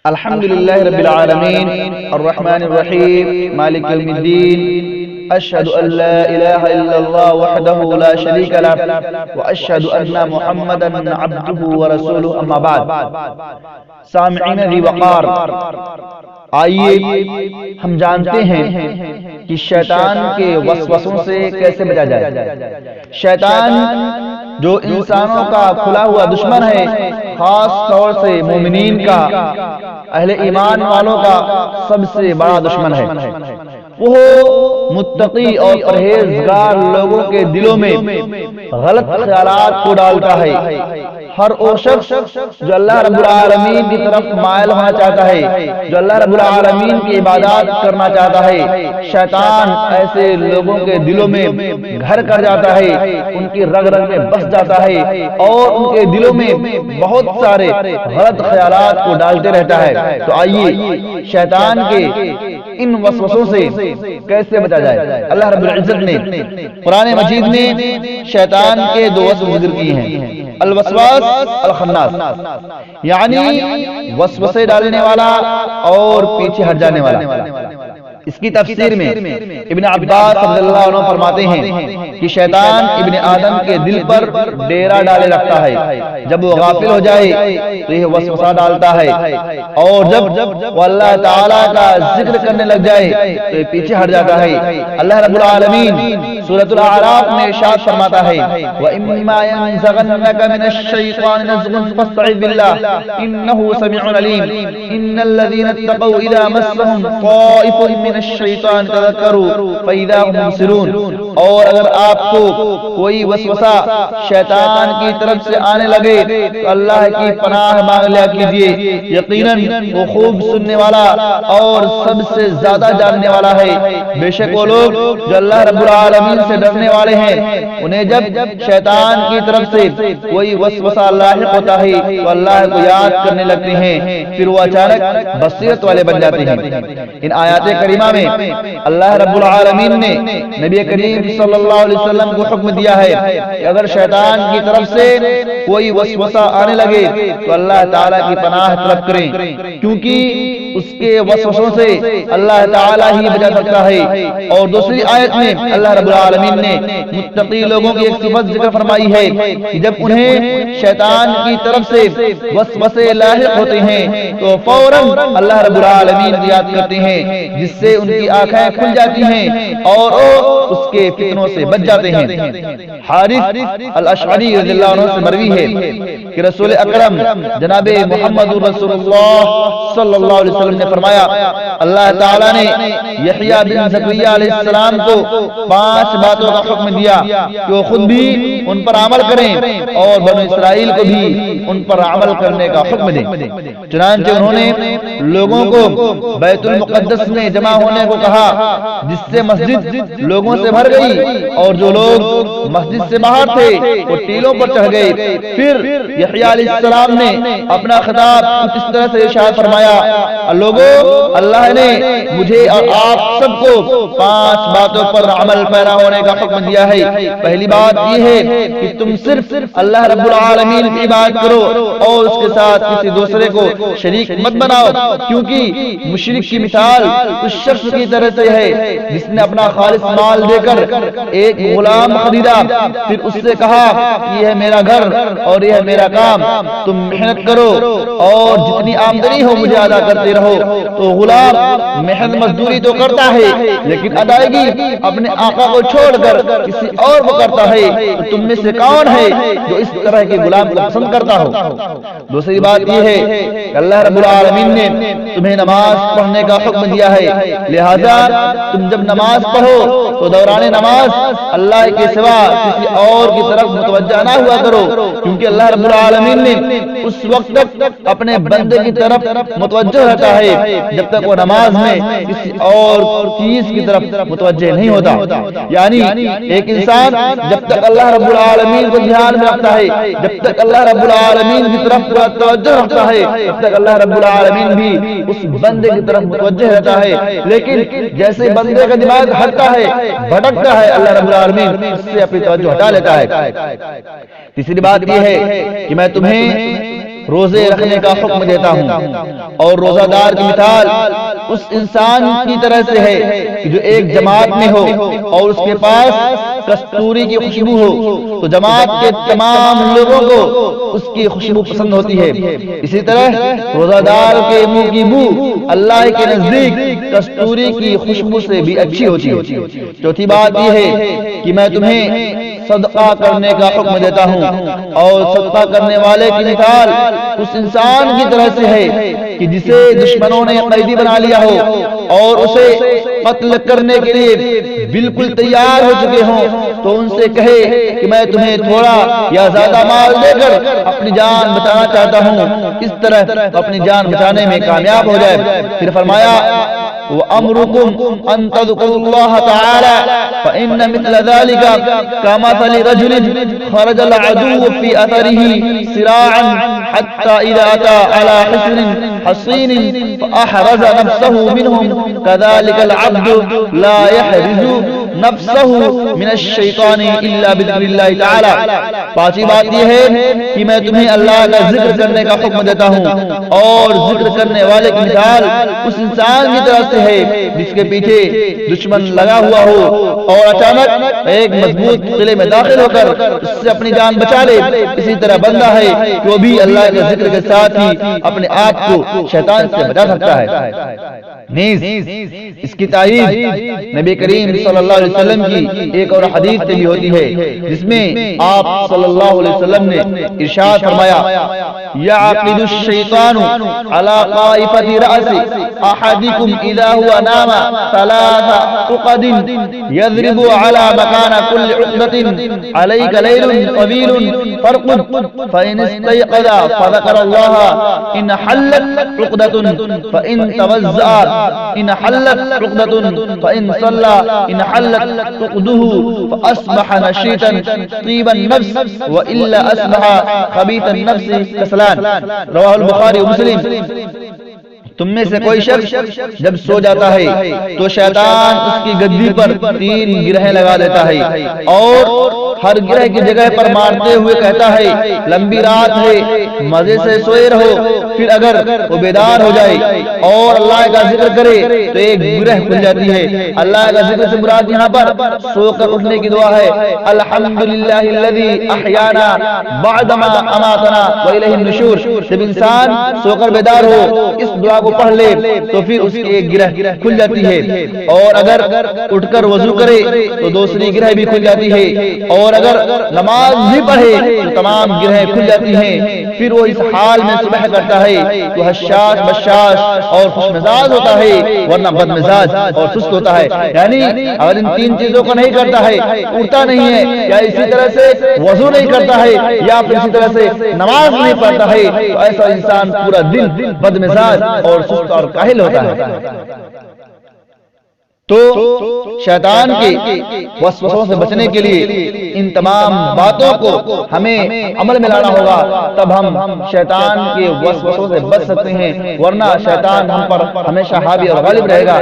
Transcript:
الحمد لله رب العالمين الرحمن الرحيم مالك يوم الدين أشهد أن لا إله إلا الله وحده لا شريك له وأشهد أن محمدا عبده ورسوله أما بعد سامعین ذی وقار، آئیے ہم جانتے ہیں کہ شیطان کے وسوسوں سے کیسے بچا جائے۔ شیطان جو انسانوں کا کھلا ہوا دشمن ہے، خاص طور سے مومنین کا، اہل ایمان والوں کا سب سے بڑا دشمن ہے۔ وہ متقی اور پرہیزگار لوگوں کے دلوں میں غلط خیالات کو ڈالتا ہے۔ ہر وہ شخص جو اللہ رب العالمین کی طرف مائل ہونا چاہتا ہے، جو اللہ رب العالمین کی عبادات کرنا چاہتا ہے، شیطان ایسے لوگوں کے دلوں میں گھر کر جاتا ہے، ان کی رگ رگ میں بس جاتا ہے اور ان کے دلوں میں بہت سارے غلط خیالات کو ڈالتے رہتا ہے۔ تو آئیے شیطان کے ان وسوسوں سے کیسے بچا جائے۔ اللہ رب العزت نے قرآن مجید میں شیطان کے دو وصف ذکر کیے ہیں، الوسواس الخناس، یعنی وسوسے ڈالنے والا اور پیچھے ہٹ جانے والا۔ اس کی تفسیر میں ابن عباس رضی اللہ عنہ فرماتے ہیں کہ شیطان ابن آدم کے دل پر ڈیرا ڈالے رکھتا ہے، جب وہ غافل ہو جائے تو یہ وسوسہ ڈالتا ہے، اور جب وہ اللہ تعالیٰ کا ذکر کرنے لگ جائے تو یہ پیچھے ہٹ جاتا ہے۔ اللہ رب العالمین سورۃ الاعراف میں ارشاد فرماتا ہے وَإِمَّا يَنزَغَنَّكَ مِنَ الشَّيْطَانِ نَزْغٌ فَاسْتَعِذْ بِاللَّهِ إِنَّهُ سَمِيعٌ عَلِيمٌ إِنَّ الَّذِينَ اتَّقَوْا إِذَا مَسَّهُمْ طَائِفٌ مِنَ الشَّيْطَانِ تَذَكَّرُوا فَإِذَا هُمْ مُبْصِرُونَ۔ اور اگر آپ کو کوئی وسوسہ شیطان کی طرف سے آنے لگے تو اللہ کی پناہ مانگ لیا کیجیے، یقیناً وہ خوب سننے والا اور سب سے زیادہ جاننے والا ہے۔ بے شک وہ لوگ جو اللہ رب العالمین سے ڈرنے والے ہیں، انہیں جب شیطان کی طرف سے کوئی وسوسہ لاحق ہوتا ہے تو اللہ کو یاد کرنے لگتے ہیں، پھر وہ اچانک بصیرت والے بن جاتے ہیں۔ ان آیات کریمہ میں اللہ رب العالمین نے نبی کریم صلی اللہ علیہ وسلم کو حکم دیا ہے کہ اگر شیطان کی طرف سے کوئی وسوسہ آنے لگے تو اللہ تعالیٰ کی پناہ طلب کریں، کیونکہ اس کے وسوسوں سے اللہ تعالیٰ ہی بچا سکتا ہے۔ اور دوسری آیت میں اللہ رب العالمین نے متقی لوگوں کی ایک صفت ذکر فرمائی ہے کہ جب انہیں شیطان کی طرف سے وسوسے لاحق ہوتے ہیں تو فوراً اللہ رب العالمین کی یاد کرتے ہیں، جس سے ان کی آنکھیں کھل جاتی ہیں اور وہ اس کے فتنوں سے بچ جاتے ہیں۔ حارث الاشعری رضی اللہ عنہ سے مروی ہے کہ رسول اکرم جناب محمد رسول اللہ صلی اللہ علیہ وسلم نے فرمایا اللہ تعالیٰ نے یحییٰ بن زکریا علیہ السلام کو 5 باتوں کا حکم دیا کہ وہ خود بھی ان پر عمل کریں اور بنو اسرائیل کو بھی ان پر عمل کرنے کا حکم دیں۔ چنانچہ انہوں نے لوگوں کو بیت المقدس میں جمع ہونے کو کہا، جس سے مسجد لوگوں سے بھر گئی اور جو لوگ مسجد سے باہر تھے وہ ٹیلوں پر چڑھ گئے۔ پھر یحییٰ علیہ السلام نے اپنا خطاب کچھ اس طرح سے ارشاد فرمایا لوگو، اللہ نے مجھے اور آپ سب کو 5 باتوں پر عمل پیرا ہونے کا حکم دیا ہے۔ پہلی بات یہ ہے کہ تم صرف اللہ رب العالمین کی عبادت کرو اور اس کے ساتھ کسی دوسرے کو شریک مت بناؤ، کیونکہ مشرک کی مثال اس شخص کی طرح سے ہے جس نے اپنا خالص مال دے کر ایک غلام خریدا، پھر اس سے کہا یہ ہے میرا گھر اور یہ ہے میرا کام، تم محنت کرو اور جتنی آمدنی ہو مجھے ادا کرتے رہو۔ تو غلام محنت مزدوری تو کرتا ہے لیکن ادائیگی اپنے آقا کو چھوڑ کر کسی اور کو کرتا ہے، تو تم میں سے کون ہے جو اس طرح کے غلام کو پسند کرتا ہو؟ دوسری بات یہ ہے کہ اللہ رب العالمین نے تمہیں نماز پڑھنے کا حکم دیا ہے، لہذا تم جب نماز پڑھو تو دوران نماز اللہ کے سوا کسی اور کی طرف متوجہ نہ ہوا کرو، کیونکہ اللہ رب العالمین نے اس وقت تک اپنے بندے کی طرف متوجہ رہتا ہے جب تک وہ نماز میں کسی اور چیز کی طرف متوجہ نہیں ہوتا۔ یعنی ایک انسان جب تک اللہ رب العالمین کو دھیان میں رکھتا ہے، جب تک اللہ رب العالمین کی طرف توجہ رکھتا ہے، تب تک اللہ رب العالمین بھی اس بندے کی طرف متوجہ رہتا ہے۔ لیکن جیسے بندے کا دماغ ہٹتا ہے، بھٹکتا ہے، اللہ رب العالمین اس سے اپنی توجہ ہٹا لیتا ہے۔ تیسری بات یہ ہے کہ میں تمہیں روزے رکھنے کا حکم دیتا ہوں، اور روزہ دار کی مثال اس انسان کی طرح سے ہے کہ جو ایک جماعت میں ہو اور اس کے پاس کستوری کی خوشبو ہو، تو جماعت کے تمام لوگوں کو اس کی خوشبو پسند ہوتی ہے۔ اسی طرح روزہ دار کے منہ کی بو اللہ کے نزدیک کستوری کی خوشبو سے بھی اچھی ہوتی ہے۔ چوتھی بات یہ ہے کہ میں تمہیں صدقہ کرنے کا حکم دیتا ہوں، اور صدقہ کرنے والے کی مثال اس انسان کی طرح سے ہے کہ جسے دشمنوں نے قیدی بنا لیا ہو اور اسے قتل کرنے کے لیے بالکل تیار ہو چکے ہوں، تو ان سے کہے کہ میں تمہیں تھوڑا یا زیادہ مال دے کر اپنی جان بچانا چاہتا ہوں، اس طرح اپنی جان بچانے میں کامیاب ہو جائے۔ پھر فرمایا وَأَمْرُكُمْ أَن تَذْكُرُوا اللَّهَ تَعَالَى فَإِنَّ مِثْلَ ذَلِكَ كَمَثَلِ رَجُلٍ خَرَجَ الْعَدُوُّ فِي أَثَرِهِ سِرَاعًا حَتَّى إِذَا أَتَى عَلَى حِصْنٍ حَصِينٍ فَأَحْرَزَ نَفْسَهُ مِنْهُمْ كَذَلِكَ الْعَبْدُ لَا يَحْرِزُ نَفْسَهُ مِنَ الشَّيْطَانِ إِلَّا بِذِكْرِ اللَّهِ تَعَالَى۔ پانچویں بات یہ ہے کہ میں تمہیں اللہ کا ذکر کرنے کا حکم دیتا ہوں، اور ذکر کرنے والے کی مثال اس انسان کی طرح سے ہے جس کے پیچھے دشمن لگا ہوا ہو اور اچانک ایک مضبوط قلعے میں داخل ہو کر اس سے اپنی جان بچا لے۔ اسی طرح بندہ ہے کہ وہ بھی اللہ کے ذکر کے ساتھ ہی اپنے آپ کو شیطان سے بچا سکتا ہے۔ نیز اس کی تائید نبی کریم صلی اللہ علیہ وسلم کی ایک اور حدیث سے بھی ہوتی ہے، جس میں آپ صلی اللہ علیہ وسلم نے ارشاد فرمایا يعقد الشيطان على طائفة رأس أحدكم إذا هو نام 3 عقد يضرب على مكان كل عقدة عليك ليل طويل فارقد فإن استيقظ فذكر الله إن حلت عقدة فإن توزع إن حلت عقدة فإن صلى إن حلت عقده فأصبح نشيطا طيب النفس وإلا أصبح خبيث النفس كسلان۔ رواہ البخاری و مسلم۔ تم میں سے کوئی شخص جب سو جاتا ہے تو شیطان اس کی گدی پر 3 گرہیں لگا دیتا ہے، اور ہر گرہ کی جگہ پر مارتے ہوئے کہتا ہے لمبی رات ہے، مزے سے سوئے رہو۔ پھر اگر وہ بیدار ہو جائے اور اللہ کا ذکر کرے تو ایک گرہ کھل جاتی ہے۔ اللہ کا ذکر سے مراد یہاں پر سو کر اٹھنے کی دعا ہے، الحمدللہ الذی احیانا بعدما اماتنا والیہ النشور۔ جب انسان سو کر بیدار ہو اس دعا کو پڑھ لے تو پھر اس کی ایک گرہ کھل جاتی ہے، اور اگر اٹھ کر وضو کرے تو دوسری گرہ بھی کھل جاتی ہے، اور اگر نماز بھی پڑھے تو تمام گرہیں کھل جاتی ہیں۔ پھر وہ اس حال میں صبح کرتا ہے تو حشاش بشاش اور خوش مزاج ہوتا ہے، ورنہ بد مزاج اور سست ہوتا ہے۔ یعنی اگر ان 3 چیزوں کو نہیں کرتا ہے، اٹھتا نہیں ہے، یا اسی طرح سے وضو نہیں کرتا ہے، یا پھر اسی طرح سے نماز نہیں پڑھتا ہے، تو ایسا انسان پورا دن بد مزاج اور سست اور کاہل ہوتا ہے۔ تو شیطان کے وسوسوں سے بچنے کے لیے ان تمام باتوں کو ہمیں عمل میں لانا ہوگا، تب ہم شیطان کے وسوسوں سے بچ سکتے ہیں، ورنہ شیطان ہم پر ہمیشہ حاوی اور غالب رہے گا۔